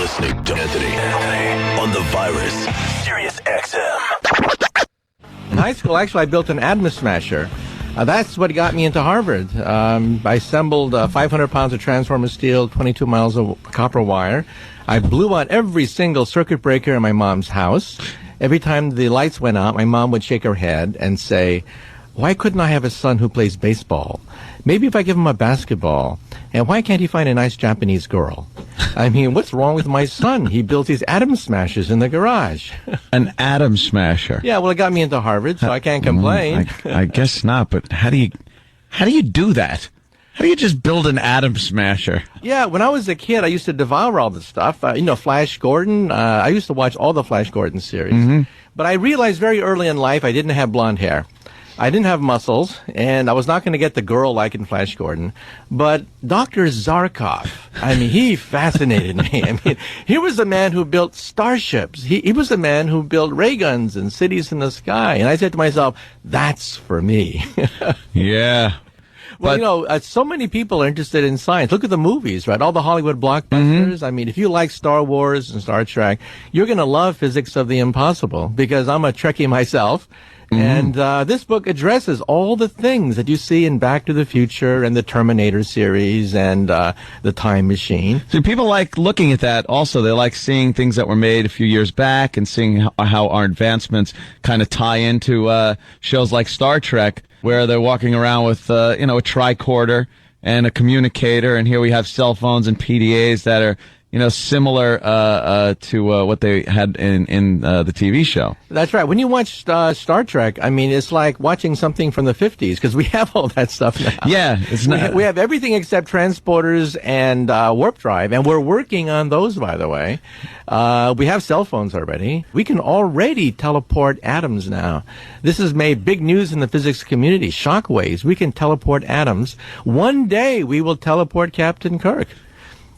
listening to Anthony on the Virus, Sirius XM. In high school, actually, I built an atom smasher. That's what got me into Harvard. I assembled 500 pounds of transformer steel, 22 miles of copper wire. I blew out every single circuit breaker in my mom's house. Every time the lights went out, my mom would shake her head and say, "Why couldn't I have a son who plays baseball? Maybe if I give him a basketball. And why can't he find a nice Japanese girl? I mean, what's wrong with my son? He built these atom smashers in the garage." An atom smasher. Yeah, well, it got me into Harvard, so I can't complain. I guess not, but how do you do that? How do you just build an atom smasher? Yeah, when I was a kid, I used to devour all this stuff. Flash Gordon. I used to watch all the Flash Gordon series. Mm-hmm. But I realized very early in life I didn't have blonde hair. I didn't have muscles, and I was not going to get the girl like in Flash Gordon. But Dr. Zarkov, I mean, he fascinated me. I mean, he was the man who built starships. He was the man who built ray guns and cities in the sky. And I said to myself, that's for me. Yeah. Well, so many people are interested in science. Look at the movies, right? All the Hollywood blockbusters. Mm-hmm. I mean, if you like Star Wars and Star Trek, you're going to love physics of the impossible, because I'm a Trekkie myself. Mm-hmm. And this book addresses all the things that you see in Back to the Future and the Terminator series and the Time Machine. So people like looking at that also. They like seeing things that were made a few years back and seeing how our advancements kind of tie into shows like Star Trek, where they're walking around with a tricorder and a communicator, and here we have cell phones and PDAs that are similar to what they had in the TV show. That's right. When you watch Star Trek, I mean, it's like watching something from the 50s, because we have all that stuff now. Yeah, it's not. We have everything except transporters and warp drive, and we're working on those, by the way. We have cell phones already. We can already teleport atoms now. This has made big news in the physics community. Shockwaves. We can teleport atoms. One day we will teleport Captain Kirk.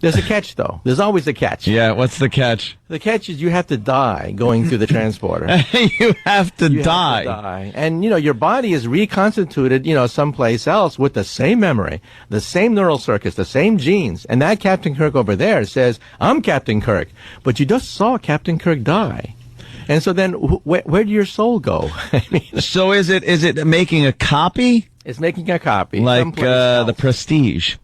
There's a catch, though. There's always a catch. Yeah, what's the catch? The catch is you have to die going through the transporter. You have to die. And, your body is reconstituted, someplace else with the same memory, the same neural circuits, the same genes. And that Captain Kirk over there says, "I'm Captain Kirk." But you just saw Captain Kirk die. And so then where did your soul go? So is it making a copy? It's making a copy. Like The Prestige.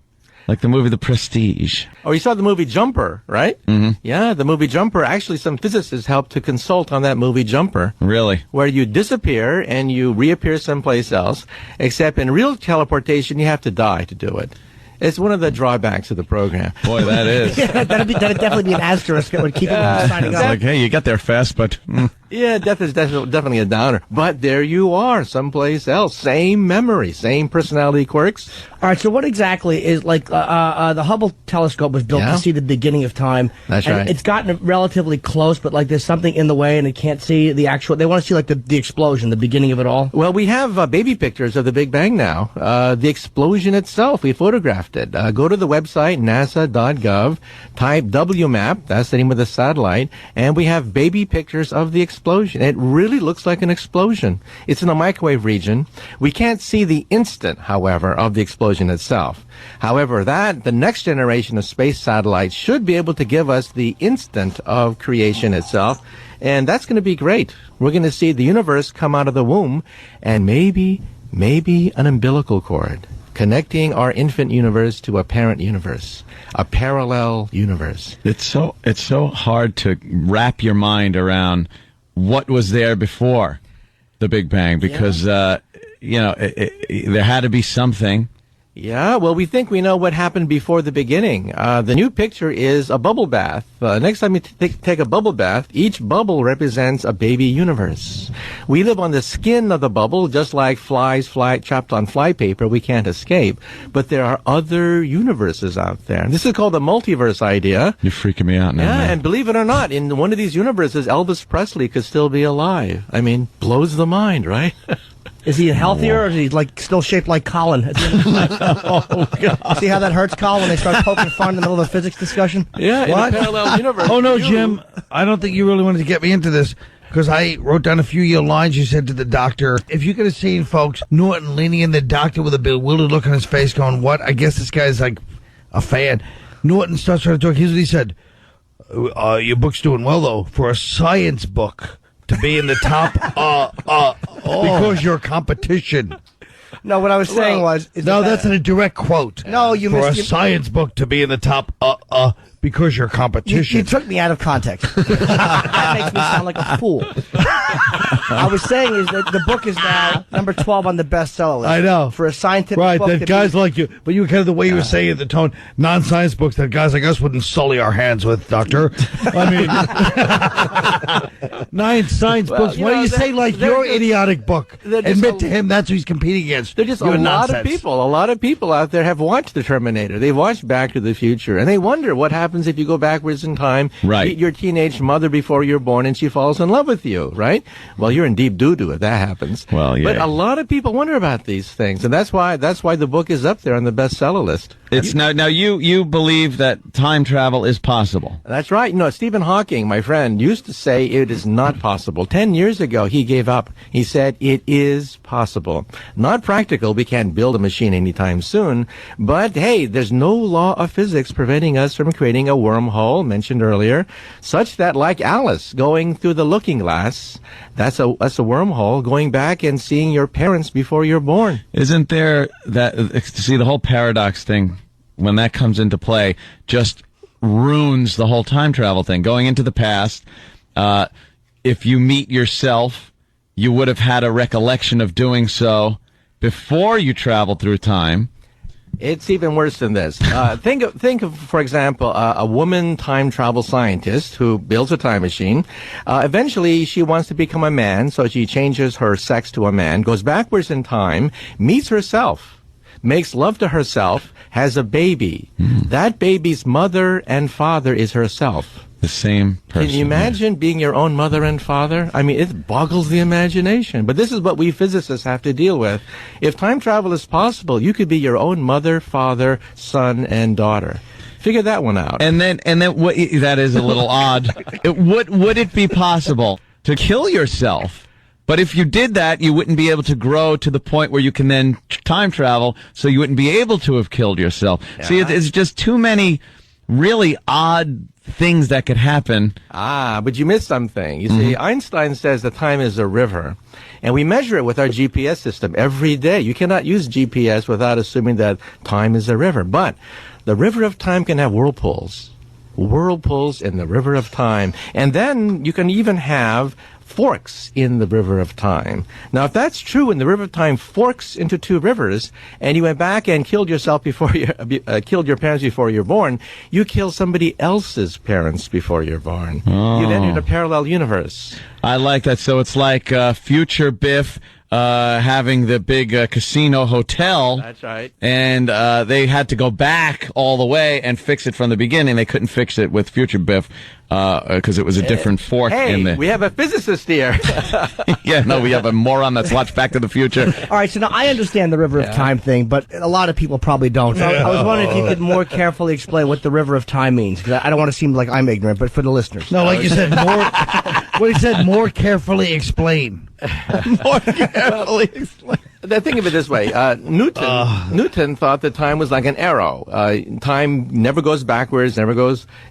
Like the movie The Prestige. Oh, you saw the movie Jumper, right? Mm-hmm. Yeah, the movie Jumper. Actually, some physicists helped to consult on that movie Jumper. Really? Where you disappear and you reappear someplace else, except in real teleportation, you have to die to do it. It's one of the drawbacks of the program. Boy, that is. Yeah, that'd definitely be an asterisk that would keep people from signing up. It's like, hey, you got there fast, but... Yeah, death is definitely a downer. But there you are, someplace else. Same memory, same personality quirks. All right, so what exactly is, the Hubble telescope was built to see the beginning of time. That's right. It's gotten relatively close, but, there's something in the way, and it can't see the actual... They want to see, the explosion, the beginning of it all. Well, we have baby pictures of the Big Bang now. The explosion itself, we photographed it. Go to the website, nasa.gov, type WMAP, that's the name of the satellite, and we have baby pictures of the explosion. It really looks like an explosion. It's in the microwave region. We can't see the instant, however, of the explosion itself. However, the next generation of space satellites should be able to give us the instant of creation itself, and that's going to be great. We're going to see the universe come out of the womb, and maybe an umbilical cord, connecting our infant universe to a parent universe, a parallel universe. It's so hard to wrap your mind around what was there before the Big Bang, because there had to be something. Yeah, well, we think we know what happened before the beginning. The new picture is a bubble bath. Next time you take a bubble bath, each bubble represents a baby universe. We live on the skin of the bubble, just like flies trapped on fly paper. We can't escape. But there are other universes out there. This is called the multiverse idea. You're freaking me out now. Yeah, man. And believe it or not, in one of these universes, Elvis Presley could still be alive. I mean, blows the mind, right? Is he healthier, or is he still shaped like Colin? At the end of the Oh, God. See how that hurts Colin when they start poking fun in the middle of a physics discussion? Yeah, What? in a parallel universe. Oh, no, Jim, I don't think you really wanted to get me into this, because I wrote down a few of your lines you said to the doctor. If you could have seen, folks, Norton leaning in the doctor with a bewildered look on his face going, what? I guess this guy's like a fan. Norton starts trying to talk. Here's what he said. Your book's doing well, though, for a science book to be in the top, because your competition. No, what I was saying was... No, that's a direct quote. No, you for missed... a science book to be in the top, because your competition. You took me out of context. That makes me sound like a fool. I was saying is that the book is now number 12 on the bestseller list. I know. For a scientific right, book. That guys like you, but you kind of the way you were saying it, the tone, non-science books that guys like us wouldn't sully our hands with, Doctor. I mean, 9 science books. Why do you say like your idiotic book? Admit to him that's who he's competing against. There's just Your a lot nonsense. of people out there have watched The Terminator. They've watched Back to the Future, and they wonder what happens if you go backwards in time, right. meet your teenage mother before you're born, and she falls in love with you, right? Well, you're in deep doo-doo if that happens. Well, yeah. But a lot of people wonder about these things, and that's why the book is up there on the bestseller list. It's now you believe that time travel is possible. That's right. Stephen Hawking, my friend, used to say it is not possible. 10 years ago, he gave up. He said it is possible. Not practical. We can't build a machine anytime soon. But hey, there's no law of physics preventing us from creating a wormhole mentioned earlier, such that like Alice going through the looking glass, that's a wormhole, going back and seeing your parents before you're born. Isn't there that, see, the whole paradox thing, when that comes into play, just ruins the whole time travel thing. Going into the past, if you meet yourself, you would have had a recollection of doing so before you traveled through time. It's even worse than this. Think of, for example, a woman time travel scientist who builds a time machine. Eventually, she wants to become a man, so she changes her sex to a man, goes backwards in time, meets herself, makes love to herself, has a baby. That baby's mother and father is herself. The same person. Can you imagine being your own mother and father? I mean, it boggles the imagination. But this is what we physicists have to deal with. If time travel is possible, you could be your own mother, father, son, and daughter. Figure that one out. And then what, that is a little odd. Would it be possible to kill yourself? But if you did that, you wouldn't be able to grow to the point where you can then time travel, so you wouldn't be able to have killed yourself. Yeah. See, it's just too many really odd things that could happen. But you missed something. You see, Einstein says that time is a river, and we measure it with our GPS system every day. You cannot use GPS without assuming that time is a river. But the river of time can have whirlpools in the river of time. And then you can even have forks in the river of time. Now, if that's true, and the river of time forks into 2 rivers, and you went back and killed yourself before you killed your parents before you're born, you kill somebody else's parents before you're born. Oh. You've entered a parallel universe. I like that. So it's like future Biff having the big casino hotel. That's right. And they had to go back all the way and fix it from the beginning. They couldn't fix it with future Biff because it was a different fork in there. We have a physicist here. Yeah, no, we have a moron that's watched Back to the Future. All right, so now I understand the river of time thing, but a lot of people probably don't. So I was wondering if you could more carefully explain what the river of time means, because I don't want to seem like I'm ignorant, but for the listeners. No, like you said, what he said, more carefully explain. More carefully explain. Think of it this way. Newton thought that time was like an arrow. Time never goes backwards,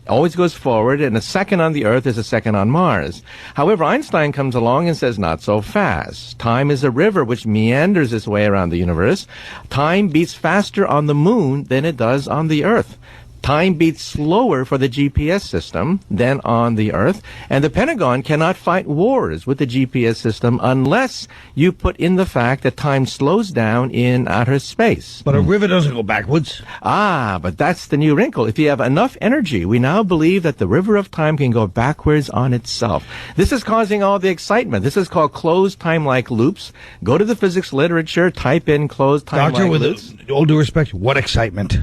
always goes forward, and a second on the Earth is a second on Mars. However, Einstein comes along and says, not so fast. Time is a river which meanders its way around the universe. Time beats faster on the moon than it does on the Earth. Time beats slower for the GPS system than on the Earth, and the Pentagon cannot fight wars with the GPS system unless you put in the fact that time slows down in outer space. But a river doesn't go backwards. But that's the new wrinkle. If you have enough energy, we now believe that the river of time can go backwards on itself. This is causing all the excitement. This is called closed time-like loops. Go to the physics literature, type in closed time-like loops. Doctor, with all due respect, what excitement?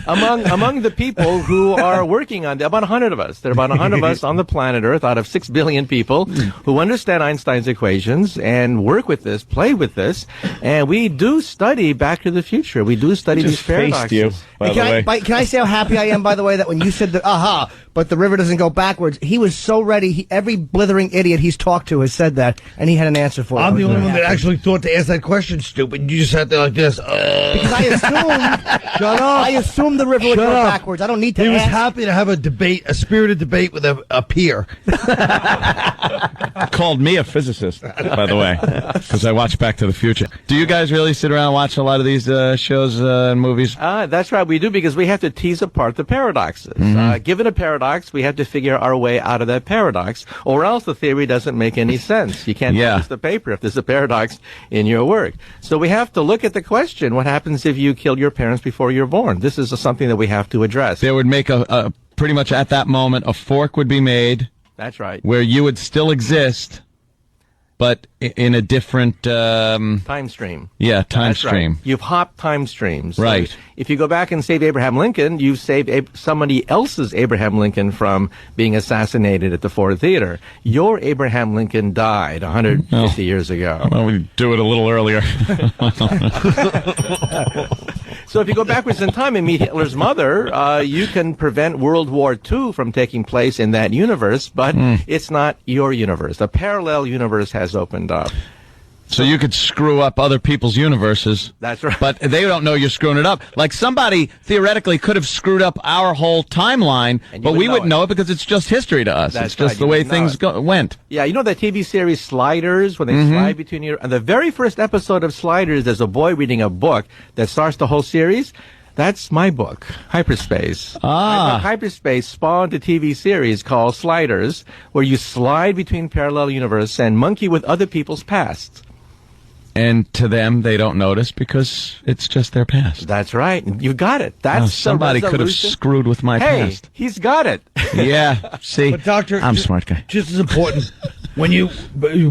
Among the people who are working on about 100 of us. There are about 100 of us on the planet Earth out of 6 billion people who understand Einstein's equations and work with this, play with this, and we do study Back to the Future. We do study these paradoxes. You, by the way. Can I say how happy I am, by the way, that when you said but the river doesn't go backwards, he was so ready. Every blithering idiot he's talked to has said that, and he had an answer for it. I'm the only one that actually thought to ask that question, stupid. You just sat there like this. Because I assumed Shut up. I assumed the river would Shut go up. backwards. I don't need to He was ask. happy to have a debate, a spirited debate with a peer. Called me a physicist, by the way, because I watch Back to the Future. Do you guys really sit around and watch a lot of these shows and movies? That's right, we do, because we have to tease apart the paradoxes. Given a paradox, we have to figure our way out of that paradox, or else the theory doesn't make any sense. You can't publish the paper if there's a paradox in your work. So we have to look at the question, what happens if you kill your parents before you're born? This is something that we have to address. They would make a pretty much at that moment, a fork would be made. That's right. Where you would still exist, but in a different time stream. Yeah, time That's stream. Right. You've hopped time streams. So right. If you go back and save Abraham Lincoln, you've saved somebody else's Abraham Lincoln from being assassinated at the Ford Theater. Your Abraham Lincoln died 150 years ago. Well, we do it a little earlier. So if you go backwards in time and meet Hitler's mother, you can prevent World War II from taking place in that universe, but it's not your universe. A parallel universe has opened up. So you could screw up other people's universes. That's right. But they don't know you're screwing it up. Like somebody theoretically could have screwed up our whole timeline, but we wouldn't know it because it's just history to us. It's just the way things went. Yeah, you know that TV series Sliders, when they slide between your... And the very first episode of Sliders, there's a boy reading a book that starts the whole series. That's my book, Hyperspace. My book, Hyperspace spawned a TV series called Sliders, where you slide between parallel universes and monkey with other people's pasts. And to them, they don't notice because it's just their past. That's right. You got it. That's somebody could have screwed with my past. He's got it. Yeah. See, But doctor, I'm a smart guy. Just as important, when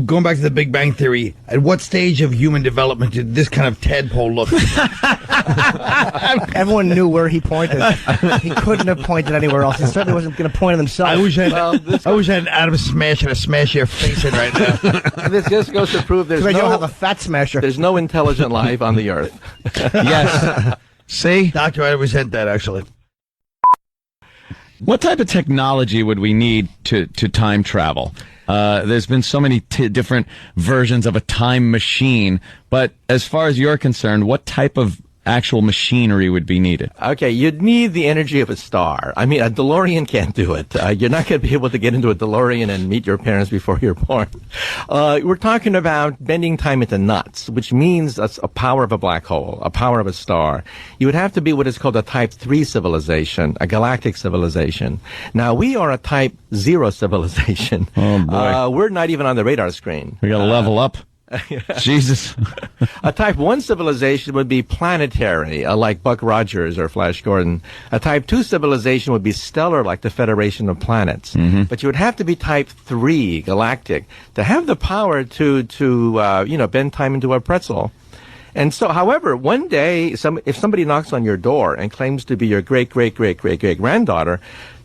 going back to the Big Bang Theory, at what stage of human development did this kind of tadpole look? Everyone knew where he pointed. He couldn't have pointed anywhere else. He certainly wasn't going to point at himself. I wish I had Adam Smash and a smash your face in right now. This just goes to prove there's you don't have a fat smasher. There's no intelligent life on the earth. Yes. See? Doctor, I resent that, actually. What type of technology would we need to time travel? There's been so many different versions of a time machine, but as far as you're concerned, what type of actual machinery would be needed? Okay, you'd need the energy of a star. I mean, a DeLorean can't do it. You're not going to be able to get into a DeLorean and meet your parents before you're born. We're talking about bending time into knots, which means that's a power of a black hole, a power of a star. You would have to be what is called a Type 3 civilization, a galactic civilization. Now, we are a Type 0 civilization. Oh, boy. We're not even on the radar screen. We got to level up. Jesus. A Type 1 civilization would be planetary, like Buck Rogers or Flash Gordon. A Type 2 civilization would be stellar, like the Federation of Planets. But you would have to be Type 3, galactic, to have the power to bend time into a pretzel. And so, however, one day, if somebody knocks on your door and claims to be your great-great-great-great-great-granddaughter,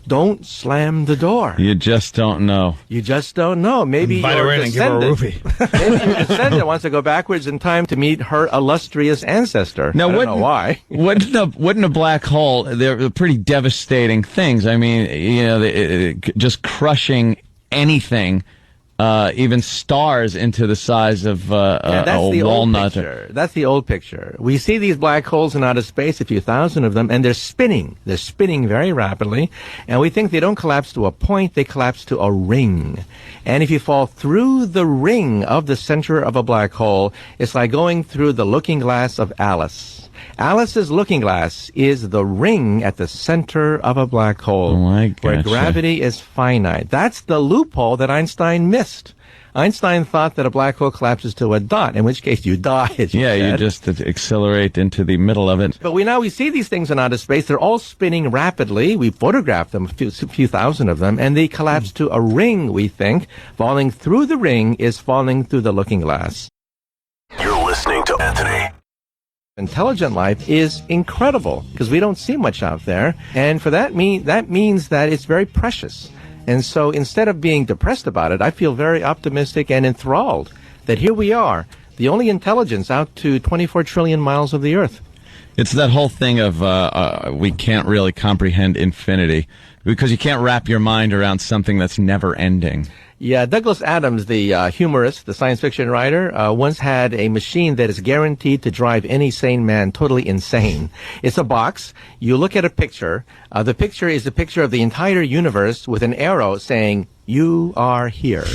don't slam the door. You just don't know. You just don't know. Maybe Invite her in and give her a roofie. Maybe your descendant wants to go backwards in time to meet her illustrious ancestor. Now, I don't know why. Wouldn't a black hole? They're pretty devastating things. I mean, just crushing anything. Even stars into the size of a walnut. That's the old picture. We see these black holes in outer space, a few thousand of them, and they're spinning. They're spinning very rapidly, and we think they don't collapse to a point, they collapse to a ring. And if you fall through the ring of the center of a black hole, it's like going through the looking glass of Alice. Alice's looking glass is the ring at the center of a black hole, where gravity is finite. That's the loophole that Einstein missed. Einstein thought that a black hole collapses to a dot, in which case you die, as you said. You just accelerate into the middle of it. But we see these things in outer space. They're all spinning rapidly. We photographed them, a few thousand of them, and they collapse to a ring, we think. Falling through the ring is falling through the looking glass. You're listening to Anthony. Intelligent life is incredible because we don't see much out there, and for that means that it's very precious. And so instead of being depressed about it, I feel very optimistic and enthralled that here we are, the only intelligence out to 24 trillion miles of the Earth. It's that whole thing of we can't really comprehend infinity because you can't wrap your mind around something that's never ending. Yeah, Douglas Adams, the humorist, the science fiction writer, once had a machine that is guaranteed to drive any sane man totally insane. It's a box. You look at a picture. The picture is a picture of the entire universe with an arrow saying, "You are here."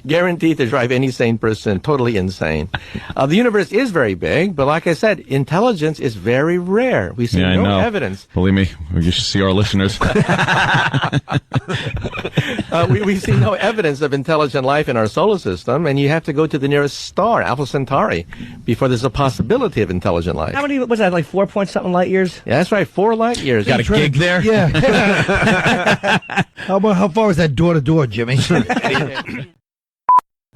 Guaranteed to drive any sane person totally insane. The universe is very big, but like I said, intelligence is very rare. We see no evidence. Believe me, you should see our listeners. We see no evidence of intelligent life in our solar system, and you have to go to the nearest star, Alpha Centauri, before there's a possibility of intelligent life. How many was that? Like 4-point-something light years? Yeah, that's right. 4 light years. Got a gig there? Yeah. How far was that door to door, Jimmy?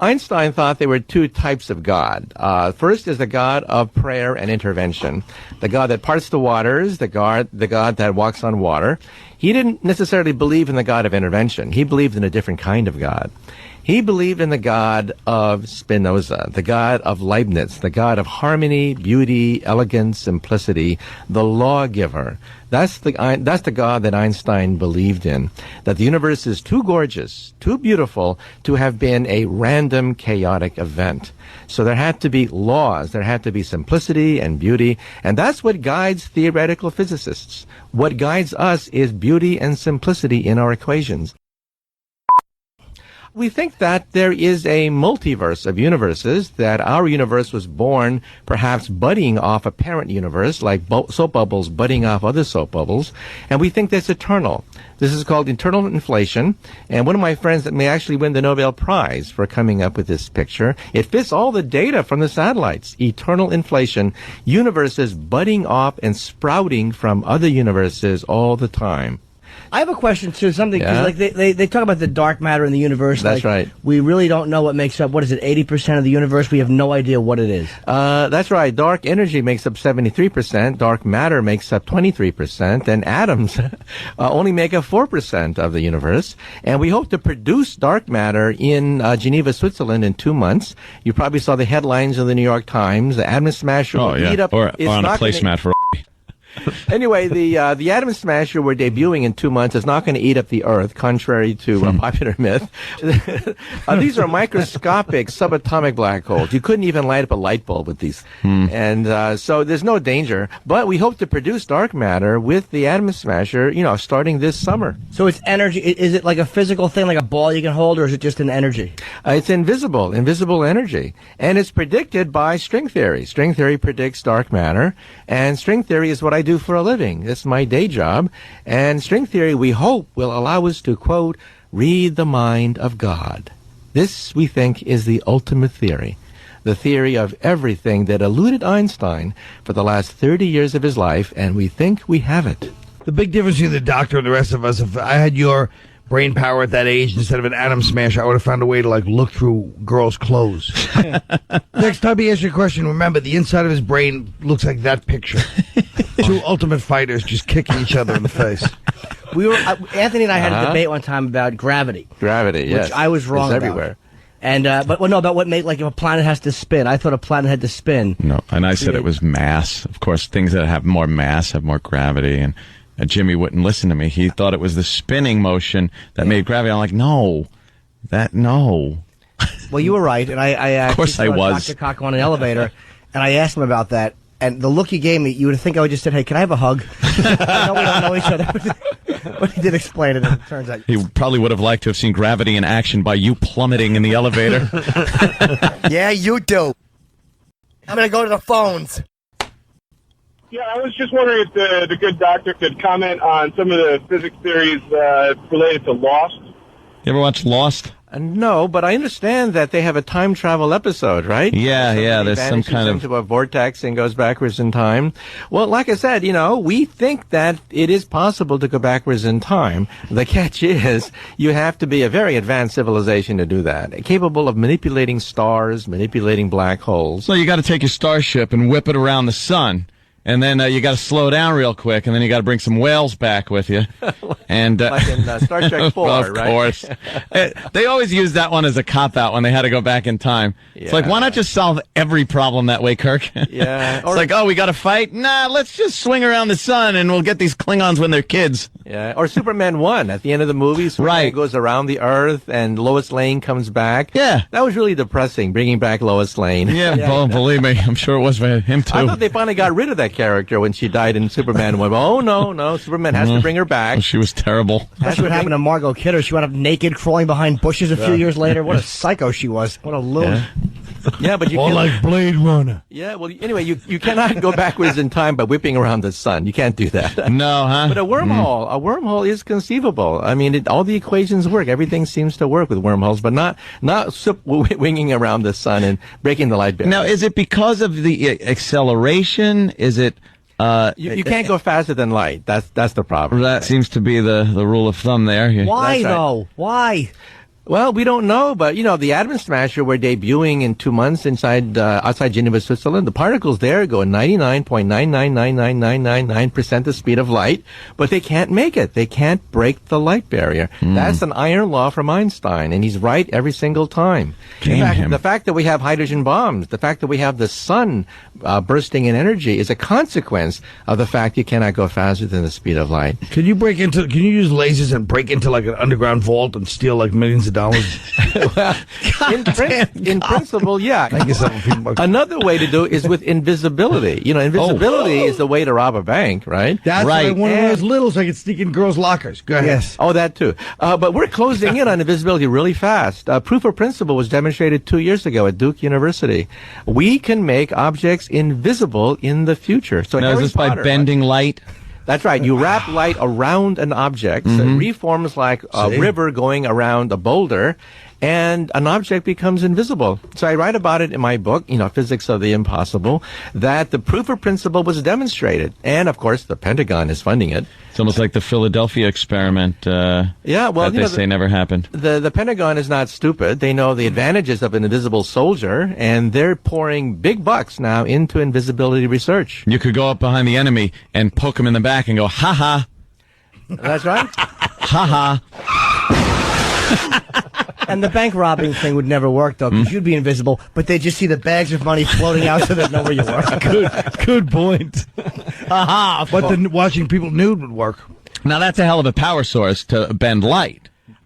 Einstein thought there were 2 types of God. First is the God of prayer and intervention, the God that parts the waters, the God that walks on water. He didn't necessarily believe in the God of intervention. He believed in a different kind of God. He believed in the God of Spinoza, the God of Leibniz, the God of harmony, beauty, elegance, simplicity, the lawgiver. That's the God that Einstein believed in, that the universe is too gorgeous, too beautiful to have been a random, chaotic event. So there had to be laws, there had to be simplicity and beauty, and that's what guides theoretical physicists. What guides us is beauty and simplicity in our equations. We think that there is a multiverse of universes, that our universe was born perhaps budding off a parent universe, like soap bubbles budding off other soap bubbles, and we think that's eternal. This is called eternal inflation, and one of my friends that may actually win the Nobel Prize for coming up with this picture, it fits all the data from the satellites. Eternal inflation, universes budding off and sprouting from other universes all the time. I have a question too. Something because like they talk about the dark matter in the universe. That's right. We really don't know what makes up. What is it? 80% of the universe. We have no idea what it is. That's right. Dark energy makes up 73%. Dark matter makes up 23%, and atoms only make up 4% of the universe. And we hope to produce dark matter in Geneva, Switzerland, in 2 months. You probably saw the headlines in the New York Times. The atom smasher will eat up. Or on a placemat for. Anyway, the atom smasher we're debuting in 2 months is not going to eat up the Earth, contrary to popular myth. These are microscopic subatomic black holes. You couldn't even light up a light bulb with these. And so there's no danger. But we hope to produce dark matter with the atom smasher, starting this summer. So it's energy. Is it like a physical thing, like a ball you can hold, or is it just an energy? It's invisible energy. And it's predicted by string theory. String theory predicts dark matter. And string theory is what I do for a living. It's my day job. And string theory, we hope, will allow us to, quote, read the mind of God. This, we think, is the ultimate theory. The theory of everything that eluded Einstein for the last 30 years of his life, and we think we have it. The big difference between the doctor and the rest of us, if I had your brain power at that age instead of an atom smasher, I would have found a way to look through girls' clothes. Next time he asks you a question, remember the inside of his brain looks like that picture. 2 ultimate fighters just kicking each other in the face. Anthony and I had a debate one time about gravity. Gravity, yes. Which I was wrong it's about. everywhere. And about what made if a planet has to spin. I thought a planet had to spin. No, and I said it was mass. Of course, things that have more mass have more gravity, and Jimmy wouldn't listen to me. He thought it was the spinning motion that made gravity. I'm like, no. Well, you were right, and I of course I was. Dr. Kaku on an elevator, and I asked him about that. And the look he gave me, you would think I would just said, "Hey, can I have a hug?" I know we don't know each other, but he did explain it. And it turns out he probably would have liked to have seen gravity in action by you plummeting in the elevator. Yeah, you do. I'm gonna go to the phones. Yeah, I was just wondering if the good doctor could comment on some of the physics theories related to Lost. You ever watch Lost? No, but I understand that they have a time travel episode, right? Yeah, there's some kind of into a vortex and goes backwards in time. Well, like I said, we think that it is possible to go backwards in time. The catch is you have to be a very advanced civilization to do that, capable of manipulating stars, manipulating black holes. So you got to take your starship and whip it around the sun. And then you got to slow down real quick, and then you got to bring some whales back with you. And like in Star Trek 4, well, of right? course. They always use that one as a cop-out when they had to go back in time. Yeah. It's like, why not just solve every problem that way, Kirk? Yeah. It's like, we got to fight? Nah, let's just swing around the sun, and we'll get these Klingons when they're kids. Yeah, or Superman 1 at the end of the movie. Superman Right. goes around the Earth and Lois Lane comes back. Yeah. That was really depressing, bringing back Lois Lane. Yeah, well, believe me, I'm sure it was for him too. I thought they finally got rid of that character when she died in Superman 1. Oh, no, Superman has to bring her back. She was terrible. That's what happened to Margot Kidder. She wound up naked, crawling behind bushes a few years later. What a psycho she was. What a loon. Yeah, but you Or can, like Blade Runner. yeah, well, anyway, you cannot go backwards in time by whipping around the sun. You can't do that. No, huh? But a wormhole is conceivable. I mean, all the equations work. Everything seems to work with wormholes, but not winging around the sun and breaking the light barrier. Now, is it because of the acceleration? Is it? You can't go faster than light. That's the problem. That seems to be the rule of thumb there. Why, That's right. though? Why? Well, we don't know, but the Atom Smasher were debuting in 2 months outside Geneva, Switzerland. The particles there go at 99.9999999% the speed of light, but they can't make it. They can't break the light barrier. That's an iron law from Einstein, and he's right every single time. The fact that we have hydrogen bombs, the fact that we have the sun bursting in energy is a consequence of the fact you cannot go faster than the speed of light. Can you use lasers and break into like an underground vault and steal like millions of dollars? Well, in principle, yeah. I guess that would be Another way to do it is with invisibility. Invisibility is the way to rob a bank, right? That's Right. why I wanted one of those little so I could sneak in girls' lockers. Go ahead. Yes. Oh, that too. But we're closing in on invisibility really fast. Proof of principle was demonstrated 2 years ago at Duke University. We can make objects invisible in the future. So Now, is Harry this by Potter, bending light? That's right. You wrap light around an object, so it reforms like a river going around a boulder, and an object becomes invisible. So I write about it in my book, Physics of the Impossible, that the proof of principle was demonstrated. And, of course, the Pentagon is funding it. It's almost like the Philadelphia experiment. Yeah, well, that they say never happened. The Pentagon is not stupid. They know the advantages of an invisible soldier, and they're pouring big bucks now into invisibility research. You could go up behind the enemy and poke him in the back and go, ha ha, That's right. ha ha. And the bank robbing thing would never work, though, because you'd be invisible, but they'd just see the bags of money floating out so they'd know where you were. Good point. Aha! But then watching people nude would work. Now, that's a hell of a power source to bend light.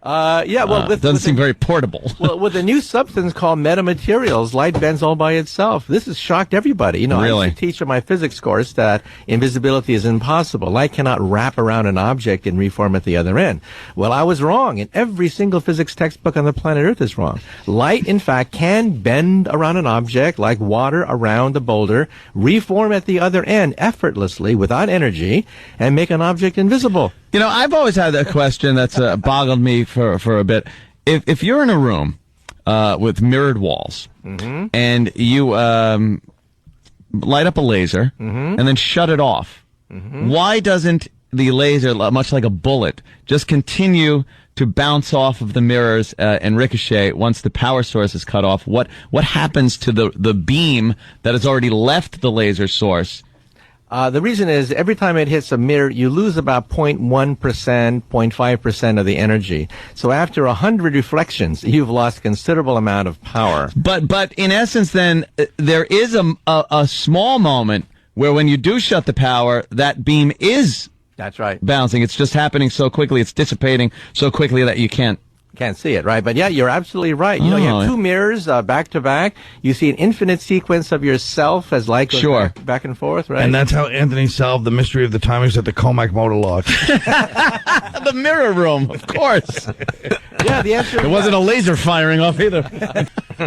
Yeah, well, Doesn't seem very portable. Well, with a new substance called metamaterials, light bends all by itself. This has shocked everybody. I Really? used to teach in my physics course that invisibility is impossible. Light cannot wrap around an object and reform at the other end. Well, I was wrong, and every single physics textbook on the planet Earth is wrong. Light, in fact, can bend around an object like water around a boulder, reform at the other end effortlessly without energy, and make an object invisible. I've always had a question that's boggled me for a bit. If you're in a room with mirrored walls and you light up a laser and then shut it off, why doesn't the laser, much like a bullet, just continue to bounce off of the mirrors and ricochet once the power source is cut off? What happens to the beam that has already left the laser source? The reason is every time it hits a mirror, you lose about 0.1%, 0.5% of the energy. So after 100 reflections, you've lost considerable amount of power. But in essence, then there is a small moment where when you do shut the power, that beam is That's right. bouncing. It's just happening so quickly. It's dissipating so quickly that you can't. Can't see it, right? But yeah, you're absolutely right. You have two mirrors back to back. You see an infinite sequence of yourself as light goes back and forth, right? And that's how Anthony solved the mystery of the timings at the Comac motor lodge. The mirror room, of course. Yeah, the answer. It wasn't a laser firing off either.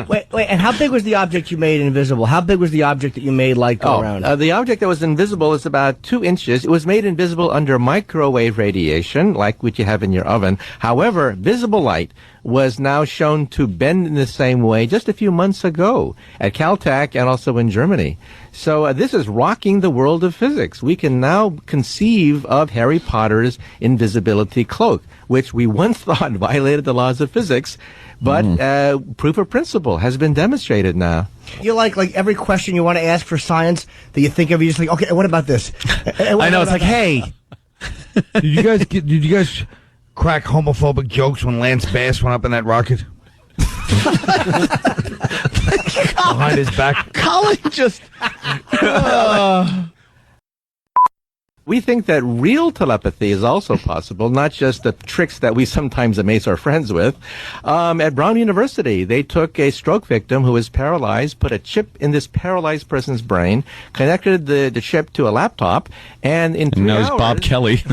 Wait, and how big was the object you made invisible? How big was the object that you made light go around? The object that was invisible is about 2 inches. It was made invisible under microwave radiation, like what you have in your oven. However, visible light was now shown to bend in the same way just a few months ago at Caltech and also in Germany. So this is rocking the world of physics. We can now conceive of Harry Potter's invisibility cloak, which we once thought violated the laws of physics, but proof of principle has been demonstrated now. You like every question you want to ask for science that you think of, you just like, okay, what about this? I know, it's like, hey. Did you guys crack homophobic jokes when Lance Bass went up in that rocket? Behind his back. Colin just. We think that real telepathy is also possible, not just the tricks that we sometimes amaze our friends with. At Brown University, they took a stroke victim who was paralyzed, put a chip in this paralyzed person's brain, connected the chip to a laptop, and in 3 hours... Bob Kelly.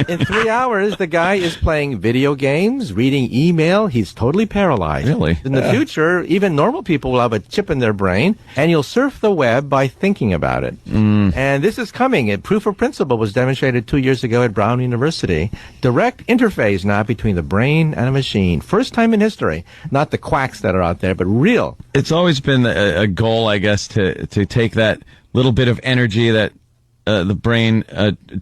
in 3 hours, the guy is playing video games, reading email. He's totally paralyzed. Really? In the future, even normal people will have a chip in their brain, and you'll surf the web by thinking about it. And this is coming. Proof of principle was demonstrated 2 years ago at Brown University. Direct interface now between the brain and a machine. First time in history. Not the quacks that are out there, but real. It's always been a goal, I guess, to take that little bit of energy that the brain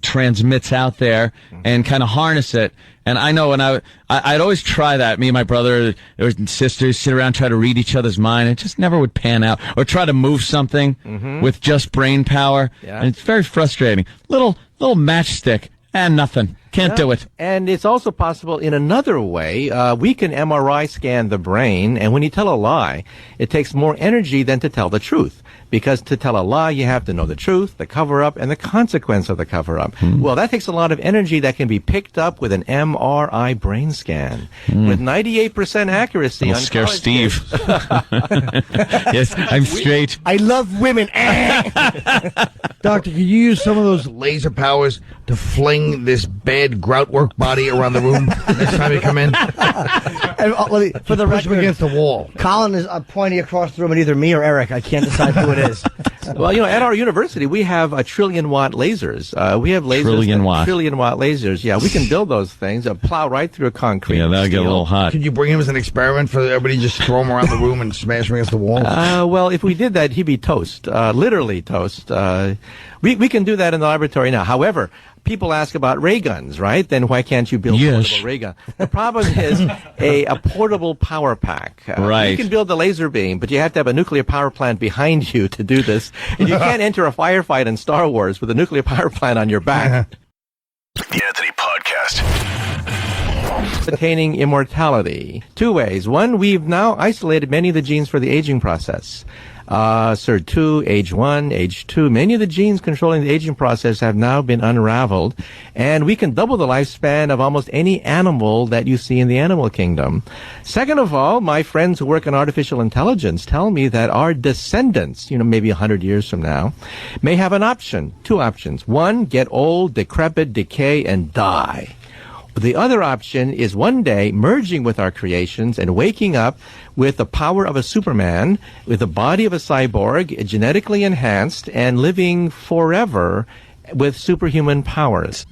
transmits out there and kind of harness it. And I know when I'd always try that. Me and my brother or sisters sit around, try to read each other's mind. It just never would pan out. Or try to move something with just brain power. Yeah. And it's very frustrating. Little matchstick and nothing. Can't do it. And it's also possible in another way. We can MRI scan the brain, and when you tell a lie, it takes more energy than to tell the truth. Because to tell a lie, you have to know the truth, the cover-up, and the consequence of the cover-up. Well, that takes a lot of energy that can be picked up with an MRI brain scan. With 98% accuracy. It'll scare Steve. Yes, I'm straight. I love women. Doctor, could you use some of those laser powers to fling this bad grout work body around the room next time you come in? For the Push him record, against the wall. Colin is pointing across the room at either me or Eric. I can't decide who it is. Well, at our university, we have a trillion-watt lasers. We have lasers. Trillion-watt. Trillion-watt lasers. Yeah, we can build those things, plow right through a concrete. Yeah, that'll get a little hot. Could you bring him as an experiment for everybody? Just throw him around the room and smash him against the wall? Well, if we did that, he'd be toast. Literally toast. We can do that in the laboratory now. However, people ask about ray guns, right? Then why can't you build a portable ray gun? The problem is a portable power pack. Right. You can build the laser beam, but you have to have a nuclear power plant behind you to do this. And you can't enter a firefight in Star Wars with a nuclear power plant on your back. The Anthony Podcast. Attaining immortality. Two ways. One, we've now isolated many of the genes for the aging process. SIR2, age 1, age 2. Many of the genes controlling the aging process have now been unraveled, and we can double the lifespan of almost any animal that you see in the animal kingdom. Second of all, my friends who work in artificial intelligence tell me that our descendants, maybe 100 years from now, may have two options. One, get old, decrepit, decay, and die. The other option is one day merging with our creations and waking up with the power of a Superman, with the body of a cyborg, genetically enhanced, and living forever with superhuman powers.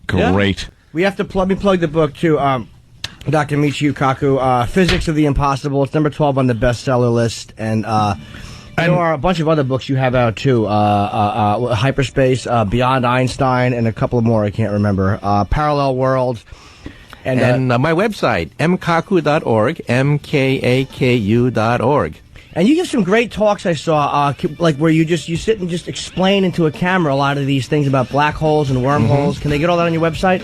Great. Yeah. We have to plug the book too. Dr. Michio Kaku, Physics of the Impossible. It's number 12 on the bestseller list, and there are a bunch of other books you have out too. Hyperspace, Beyond Einstein, and a couple more I can't remember. Parallel Worlds. And my website, mkaku.org, mkaku.org. And you give some great talks I saw, like where you sit and just explain into a camera a lot of these things about black holes and wormholes. Can they get all that on your website?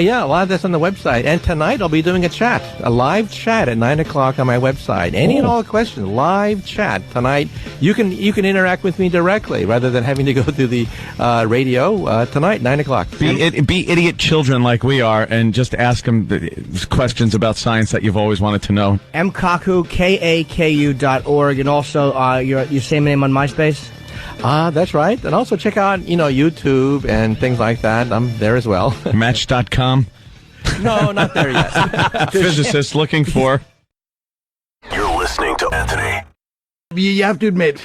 Yeah, a lot of that's on the website. And tonight I'll be doing a live chat at 9 o'clock on my website. Any and all questions, live chat tonight. You can interact with me directly rather than having to go through the radio tonight, 9 o'clock. Be idiot children like we are and just ask them questions about science that you've always wanted to know. mkaku, KAKU.org. And also, your same name on MySpace? That's right. And also check out, YouTube and things like that. I'm there as well. Match.com? No, not there yet. Physicist looking for. You're listening to Anthony. You have to admit,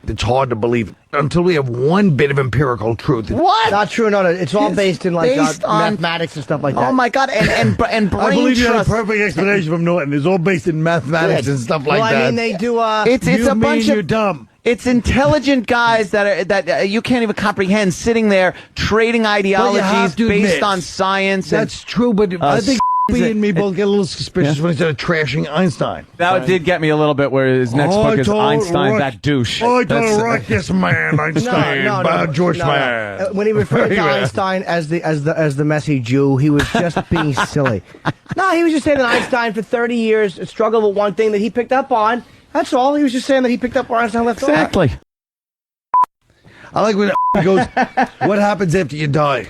it's hard to believe until we have one bit of empirical truth. What? Not true. No. It's all based in based on mathematics and stuff like that. Oh my God! And brain I believe you had a trust. perfect explanation from Norton. It's all based in mathematics and stuff like that. I mean, they do. It's a bunch you're of dumb. It's intelligent guys that you can't even comprehend, sitting there trading ideologies to based admit, on science. That's true, but I think B and me both get a little suspicious when he started trashing Einstein. That did get me a little bit where his next book is Einstein, that douche. I don't like this man, Einstein. George man. When he referred to Einstein as the messy Jew, he was just being silly. No, he was just saying that Einstein for 30 years struggled with one thing that he picked up on. That's all. He was just saying that he picked up where Einstein left off. Exactly. I like when he goes, what happens after you die?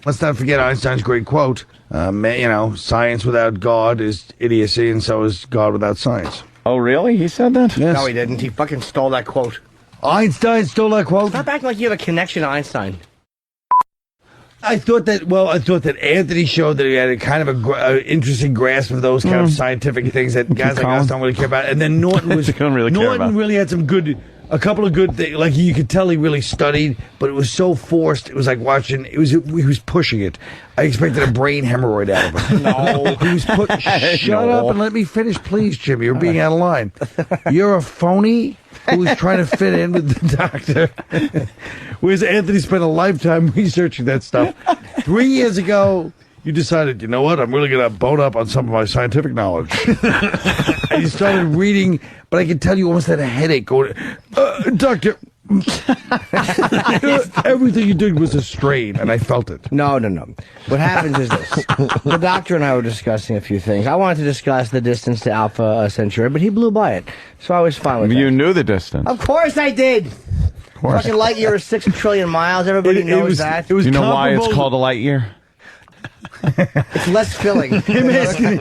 Let's not forget Einstein's great quote. Science without God is idiocy, and so is God without science. Oh, really? He said that? Yes. No, he didn't. He fucking stole that quote. Einstein stole that quote? Stop acting like you have a connection to Einstein. I thought that Anthony showed that he had a kind of a interesting grasp of those kind of scientific things that guys like us don't really care about. And then Norton was Norton really had a couple of good things. Like you could tell he really studied, but it was so forced. It was like watching. He was pushing it. I expected a brain hemorrhoid out of him. No, he was Shut up and let me finish, please, Jimmy. You're being out of line. You're a phony who's trying to fit in with the doctor. Whereas Anthony spent a lifetime researching that stuff. 3 years ago, you decided, you know what, I'm really going to bone up on some of my scientific knowledge. And you started reading, but I can tell you almost had a headache going, Doctor, everything you did was a strain, and I felt it. No. What happens is this. The doctor and I were discussing a few things. I wanted to discuss the distance to Alpha Centauri, but he blew by it. So I was fine with that. You knew the distance. Of course I did. Fucking light year is 6 trillion miles. Everybody knows that. Do you know why it's called a light year? It's less filling. Him asking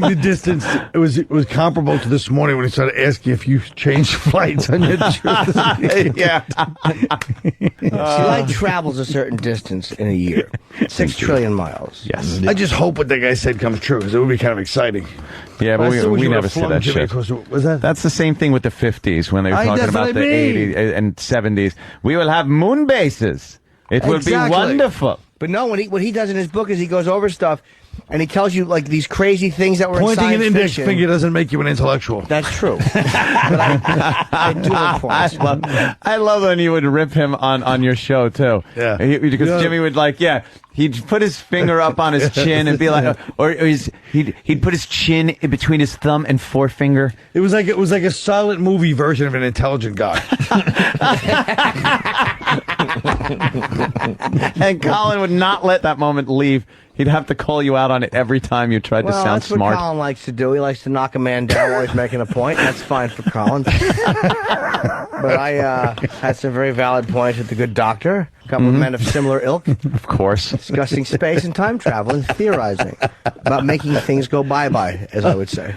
the distance, it was comparable to this morning when he started asking if you changed flights on your trip. Yeah. Light travels a certain distance in a year. 6 trillion miles. Yes. I just hope what the guy said comes true, because it would be kind of exciting. Yeah, but we never said that Jimmy, shit. Was that? That's the same thing with the 50s when they were talking about the 80s and 70s. We will have moon bases. It will be wonderful. But no, what he does in his book is he goes over stuff and he tells you like these crazy things that were in science fiction. Pointing an index finger doesn't make you an intellectual. That's true. But I do have points. I love when you would rip him on your show too. Yeah. Because Jimmy would he'd put his finger up on his chin and be like, he'd put his chin in between his thumb and forefinger. It was like a silent movie version of an intelligent guy. And Colin would not let that moment leave. He'd have to call you out on it every time you tried to sound that's smart. What Colin likes to do. He likes to knock a man down while he's making a point. That's fine for Colin. But I had some very valid points with the good doctor. A couple of men of similar ilk. Of course. Discussing space and time travel and theorizing about making things go bye-bye, as I would say.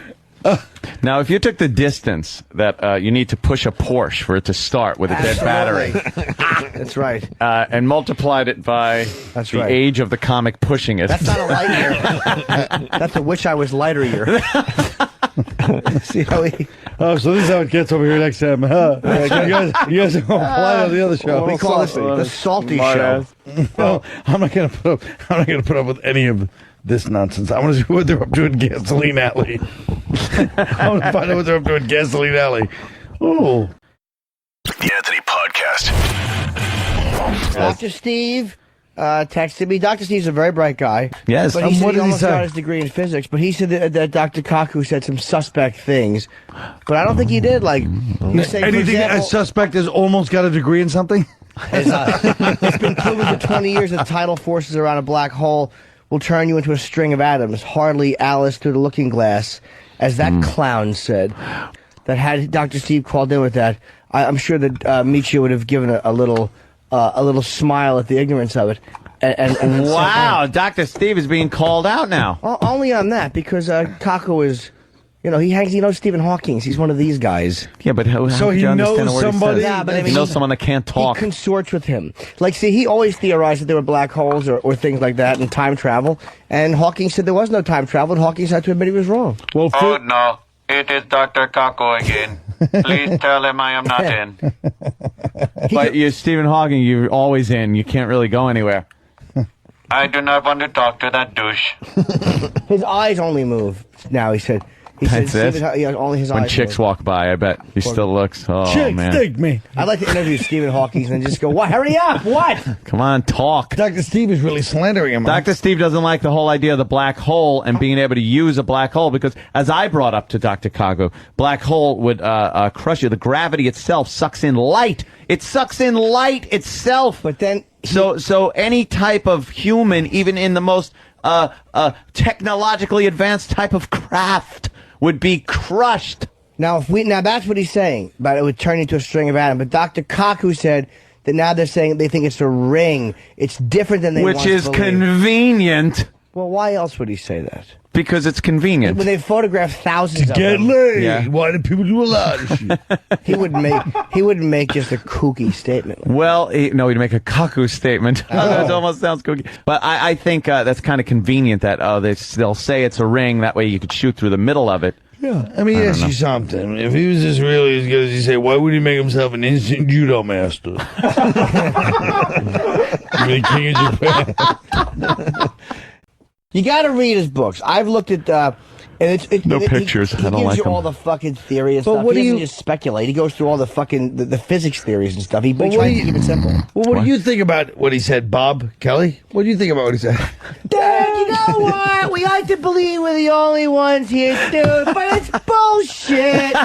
Now, if you took the distance that you need to push a Porsche for it to start with a dead battery, that's right, and multiplied it by the age of the comic pushing it. That's not a light year. That's a wish I was lighter year. See how he... Oh, so this is how it gets over here next time. Huh? You guys are going to fly on the other show. We call this the salty show. No, I'm not going to put up with any of this nonsense. I want to see what they're up to in Gasoline Alley. I want to find out what they're up to in Gasoline Alley. Oh. The Anthony Podcast. Dr. Steve texted me. Dr. Steve's a very bright guy. Yes. But he said what he did he almost say? got his degree in physics. But he said that Dr. Kaku said some suspect things. But I don't think he did. Like, you say, for Anything example, a suspect has almost got a degree in something? it's been proven for 20 years that tidal forces around a black hole will turn you into a string of atoms. Hardly Alice through the looking glass, as that clown said. That had Dr. Steve called in with that, I'm sure that Michio would have given a little smile at the ignorance of it. And Wow, Dr. Steve is being called out now. only on that, because Kaku is, he knows Stephen Hawking. He's one of these guys. Yeah, but how So could he you understand knows a word somebody- he says? Yeah, but I He mean, knows someone that can't talk. He consorts with him. Like, see, he always theorized that there were black holes or things like that and time travel. And Hawking said there was no time travel, and Hawking had to admit he was wrong. Well, Oh no, it is Dr. Kaku again. Please tell him I am not in. But you, Stephen Hawking, you're always in. You can't really go anywhere. I do not want to talk to that douche. His eyes only move now, he said. That's it? Only his When eyes chicks move. walk by, I bet he still looks. Oh, Chick, man. dig me. I'd like to interview Stephen Hawking and just go, what? Hurry up! What? Come on, talk. Dr. Steve is really slandering him. Dr. Steve doesn't like the whole idea of the black hole and being able to use a black hole because, as I brought up to Dr. Kaku, black hole would crush you. The gravity itself sucks in light. It sucks in light itself. But then... So any type of human, even in the most technologically advanced type of craft, would be crushed. Now, that's what he's saying, but it would turn into a string of atoms. But Dr. Kaku said that now they're saying they think it's a ring. It's different than they Which once is believed. Convenient. Well, why else would he say that? Because it's convenient. When they photographed thousands of Get them, laid. Yeah. Why do people do a lot of shit? he wouldn't make just a kooky statement. Well, no, he'd make a Kaku statement. That almost sounds kooky. But I think that's kind of convenient that they'll say it's a ring. That way you could shoot through the middle of it. Yeah. Let me ask you something. If he was just really as good as he say, why would he make himself an instant judo master? The king of Japan. You got to read his books. I've looked at and it's No pictures. He I don't gives like you them. all the fucking theory and But stuff. what He do doesn't you- just speculate. He goes through all the fucking the physics theories and stuff. He But tries what to do you- keep it simple. Well, what do you think about what he said, Bob Kelly? What do you think about what he said? Dude, you know what? We like to believe we're the only ones here, dude, but it's bullshit.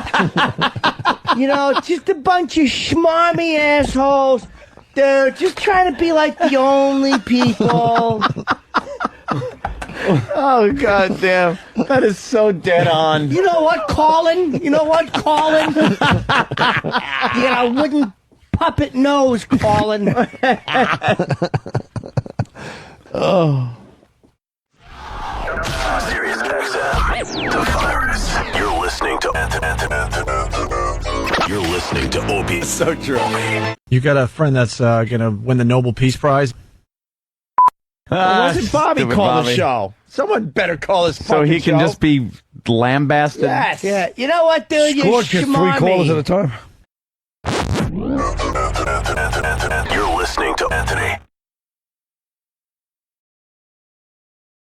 You know, just a bunch of schmarmy assholes, dude, just trying to be like the only people. Oh, God damn. That is so dead on. You know what, Colin? You know what, Colin? You got a wooden puppet nose, Colin. Sirius XM. The virus. You're listening to You're listening to Opie. So true. You got a friend that's going to win the Nobel Peace Prize? It wasn't Bobby Stupid call the Bobby. show. Someone better call this So fucking he can show. just be lambasted? Yes. Yeah. You know what, dude? You Scorch gets 3 callers at a time. You're listening to Anthony.